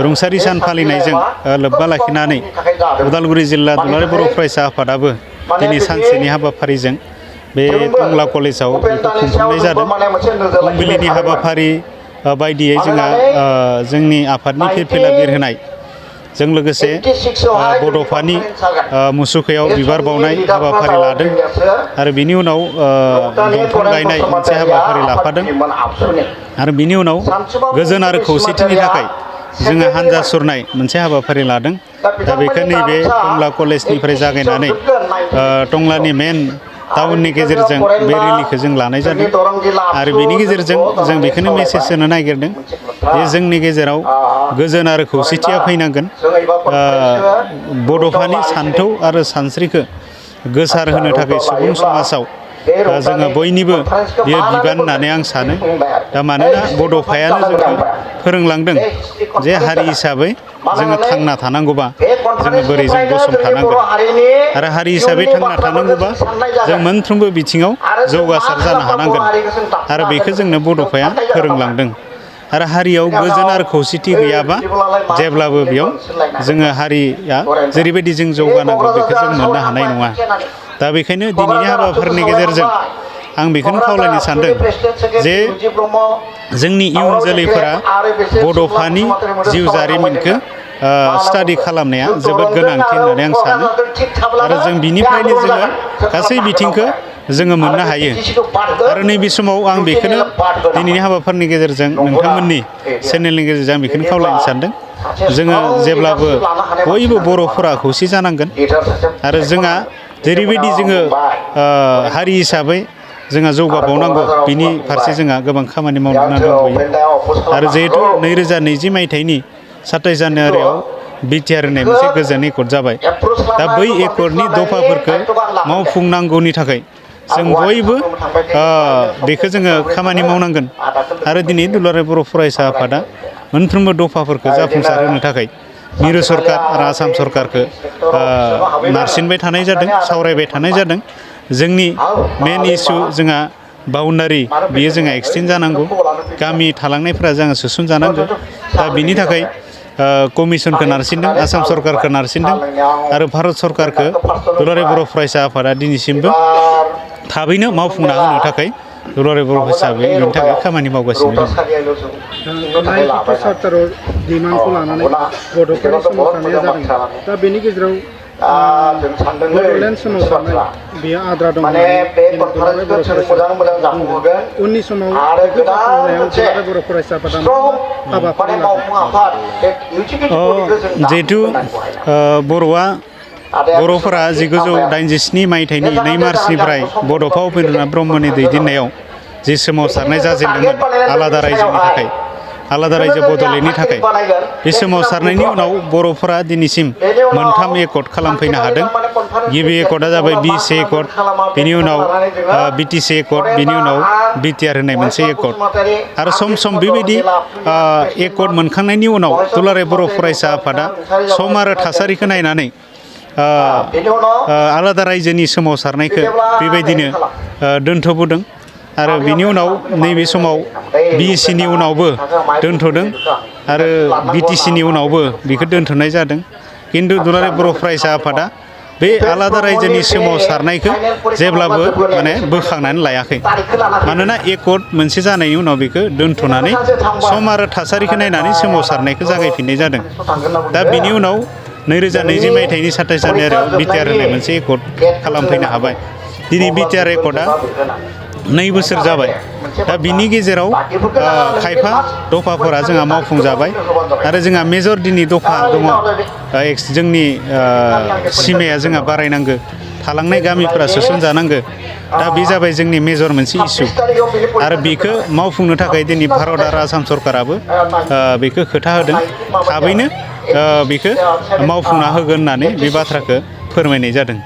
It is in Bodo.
रुंसारि सान फालिनायजों लोब्बा लाखिनानै उदालगुरि जिल्ला दुलाराय बर' फरायसा आफादाबो दिनै सानसेनि हाबाफारिजों बे टंला कलेजाव बेखौ खुंफुंनाय जादों। फुंबिलिनि हाबाफारि बायदियै जोंहा जोंनि आफादनि फिरफिला बिरहोनाय जों लोगोसे बड'फानि मुसुखायाव बिबार बावनाय हाबाफारि लादों आरो बिनि उनाव दंफां गायनाय मोनसे हाबाफारि लाफादों आरो बिनि उनाव गोजोन आरो खौसेथिनि थाखाय जोङो हानजा सुरनाय मोनसे हाबाफारि लादों। दा बेखौ नैबे टंला कलेजनिफ्राय जागायनानै टंलानि मेन टाउननि गेजेरजों बे रेलिखौ जों लानाय जादों आरो बेनि गेजेरजों जों बेखौनो मेसेज होनो नागिरदों जे जोंनि गेजेराव गोजोन आरो खौसेथिया फैनांगोन। बड'फानि सान्थौ आरो सानस्रिखौ गोसार होनो थाखाय सुबुं समाजाव जोङो बयनिबो बेयो बिबान होननानै आं सानो। दा मानोना बड'फायानो जोंखौ फोरोंलांदों जे हारि हिसाबै जोङो थांना थानांगौबा जोङो बोरै जों गसंथानांगोन आरो हारि हिसाबै थांना थानांगौबा जों मोनफ्रोमबो बिथिङाव जौगासार जानो हानांगोन आरो बेखौ जोंनो बड'फाया फोरोंलांदों। आरो हारियाव गोजोन आरो खौसेथि गैयाबा जेब्लाबो बेयाव जोङो हारिया जेरैबायदि जों जौगानांगौ बेखौ जों मोननो हानाय नङा। दा बेखायनो दिनैनि हाबाफारिनि गेजेरजों आं बेखौनो खावलायनो सानदों जे जोंनि इयुन जोलैफोरा बड'फानि जिउ जारिमिनखौ स्टाडि खालामनाया जोबोद गोनांथि होननानै आं सानो आरो जों बिनिफ्रायनो जोङो गासै बिथिंखौ जोङो मोननो हायो। आरो नैबे समाव आं बेखौनो दिनैनि हाबाफारिनि गेजेरजों नोंथांमोननि चेनेलनि गेजेरजों आं बेखौनो खावलायनो सानदों जोङो जेब्लाबो बयबो बर'फोरा खौसे जानांगोन आरो जोंहा जेरैबायदि जोङो हारि हिसाबै जोंहा जौगाबावनांगौ बिनि फारसे जोंहा गोबां खामानि मावनो दंबोयो। आरो जिहेथु 2020 मायथाइनि 27 जानुवारियाव बिटिआर होननाय मोनसे गोजोन एकर्ड जाबाय। दा बै एकर्डनि दफाफोरखौ मावफुंनांगौनि थाखाय जों बयबो बेखौ जोङो खामानि मावनांगोन आरो दिनै दुलाराय बर' फरायसा आफादा मोनफ्रोमबो दफाफोरखौ जाफुंसार होनो थाखाय मिरु सरकार आरो आसाम सरकारखौ नारसिनबाय थानाय जादों, सावरायबाय थानाय जादों। जोंनि मेन इसु जोंहा बाउन्डारि बियो जोंहा एक्सटेन्ड जानांगौ, गामि थालांनायफोरा जोंहा सोसनजानांगौ। दा बिनि थाखाय कमिसनखौ नारसिनदों, आसाम सरकारखौ नारसिनदों आरो भारत सरकारखौ दुलाराय बर' फरायसा आफादा दिनैसिमबो थाबैनो मावफुंना होनो थाखाय दुलाराय बर' हिसाबै बेनि थाखाय खामानि मावगासिनो दं। डिमान्डखौ लानानै बड'फानि सोमावसारनाया जादों। दा बेनि गेजेराव बड'लेण्ड सोमावसारनाय बेयो आद्रा दं उननि समाव दुलाराय बर' फरायसा आफादा हाबाफारि जिहेथु बर'फोरा 1987 मायथाइनि 2 मार्चनिफ्राय बड'फा उपेन्द्रनाथ ब्रह्मनि दैदेननायाव जि सोमावसारनाय जाजेनदोंमोन आलादा रायजोनि थाखाय, आलादा रायजो बड'लेण्डनि थाखाय, बे सोमावसारनायनि उनाव बर'फोरा दिनैसिम 3 एकर्ड खालामफैनो हादों। गिबि एकर्डआ जाबाय BC एकर्ड, बेनि उनाव BTC एकर्ड, बेनि उनाव बिटिआर होननाय मोनसे एकर्ड। आरो सम सम बेबायदि एकर्ड मोनखांनायनि उनाव दुलाराय बर' फरायसा आफादा सम आरो थासारिखौ नायनानै आलादा रायजोनि सोमावसारनायखौ बेबायदिनो दोनथ'बोदों आरो बिनि उनाव नैबे समाव BECनि उनावबो दोनथ'दों आरो BTCनि उनावबो बेखौ दोनथ'नाय जादों। खिन्थु दुलाराय बर' फरायसा आफादा बे आलादा रायजोनि सोमावसारनायखौ जेब्लाबो बोखांनानै लायाखै। मानोना एकर्ड मोनसे जानायनि उनाव बेखौ दोनथ'नानै सम आरो थासारिखौ नायनानै सोमावसारनायखौ जागायफिननाय जादों। दा बिनि उनाव 2020 मायथाइनि 27 जानुवारियाव बिटिआर होननाय मोनसे एकर्ड खालामफैनो हाबाय। दिनै बिटिआर एकर्डआ 2 बोसोर जाबाय। दा बिनि गेजेराव खायफा दफाफोरा जोंहा मावफुंजाबाय आरो जोंहा मेजर दिनै दफा दङ। जोंनि सिमाया जोंहा बारायनांगौ, थालांनाय गामिफोरा सोसनजानांगौ। दा बे जाबाय जोंनि मेजर मोनसे इसु आरो बेखौ मावफुंनो थाखाय दिनै भारत आरो आसाम सरकाराबो बेखौ खोथा होदों, थाबैनो बेखौ मावफुंना होगोन होननानै बे बाथ्राखौ फोरमायनाय जादों।